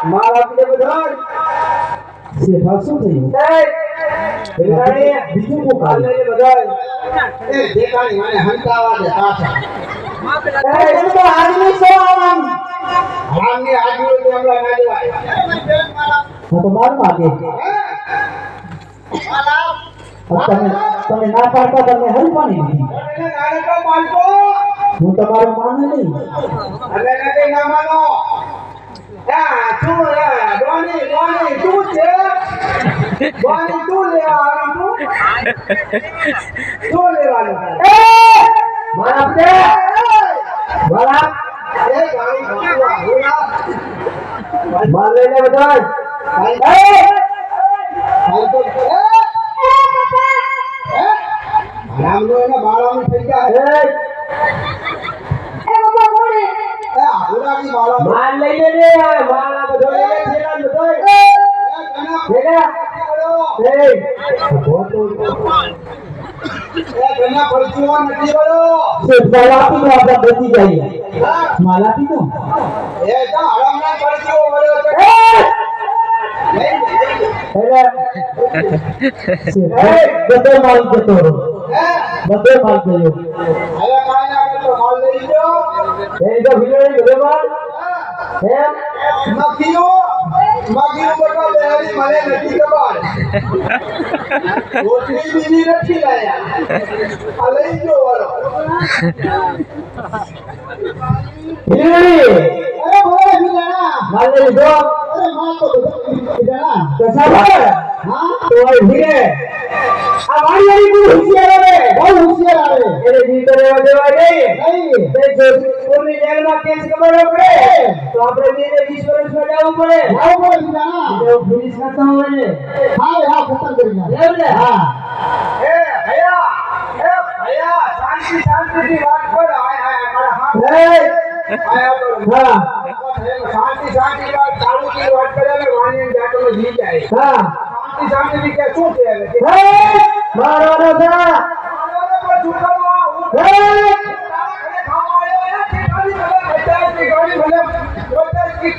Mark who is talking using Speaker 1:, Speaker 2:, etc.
Speaker 1: મારા આપને બધાય
Speaker 2: શેઠા શું થયું? બીજું કો કાલ
Speaker 1: એ દેખાણી મને હંતાવા દે પાછા
Speaker 2: તો આદમી સો આમ
Speaker 1: આમની આજુ તો હમણાં ના દેવાય
Speaker 2: તો માર માગે તમે ના પાડતા તમે હલ પાણી દીધી
Speaker 1: નાનકડો માલકો
Speaker 2: હું તમારું માને નહીં
Speaker 1: હવે નથી ના માનો તું છે દોની તું લેવા આવી તું લેવાનું
Speaker 2: મારા તે મારા
Speaker 1: એ ગાડી ભગવા હોલા
Speaker 2: માર લઈને બધાય
Speaker 1: રામનો એના બાળાનું થઈ જાય હોલાની બાળા
Speaker 2: માર લઈને રે મારા બધો લઈને છેલા બધો ભેગા
Speaker 1: ઘણા પરચુઓ નથી બોલો
Speaker 2: માલાથી તો આપણે બચી જઈએ માલાથી તો
Speaker 1: એ તો હરામના પરચુઓ બોલ્યો છે
Speaker 2: બધો માલ જતો બધો માલ ગયો
Speaker 1: હવે કાઈ ના કરતો માલ લઈ ગયો
Speaker 2: એ તો વિલડી બધો માલ એમ
Speaker 1: મખીઓ બટા બેરી મને નથી ખબર રોટલી બીજી નથી લાયા આ લઈ ગયો વાળો
Speaker 2: વિલડી
Speaker 1: અરે બોલે ભીલાના
Speaker 2: માલ લઈ લીધો
Speaker 1: અરે માલ તો ભીલાના
Speaker 2: તો સાહેબ
Speaker 1: હા
Speaker 2: તો ભીરે આ વાડી બહુ હોશિયાર આવે
Speaker 1: બહુ હોશિયાર આવે
Speaker 2: એને જીતો રહેવા દેવાય નહીં
Speaker 1: નહીં
Speaker 2: તે જો પૂરી જેલમાં કેસ ખબર પડે તો આપણે બેને 20 વર્ષમાં જવું પડે
Speaker 1: આવો બોલે ભીલાના
Speaker 2: જો પોલીસ કરતા હોય ને
Speaker 1: હા ખતમ કરી નાખ
Speaker 2: એમ ને
Speaker 1: હા એ ભૈયા શાંતિથી વાત કર હાય મારા હાથ આયા તો
Speaker 2: હા
Speaker 1: શાંતિ વાત ચાલુ की વાત કરે ને વાણી જાતો નો જી જાય
Speaker 2: હા
Speaker 1: શાંતિ કે શું છે હવે
Speaker 2: મારો દાદા
Speaker 1: મારો પર છૂટવા
Speaker 2: હે
Speaker 1: તારા ઘરે ખાવા આવ્યો કે ગાડી ભલે બચાવ की गाड़ी भले बोलता की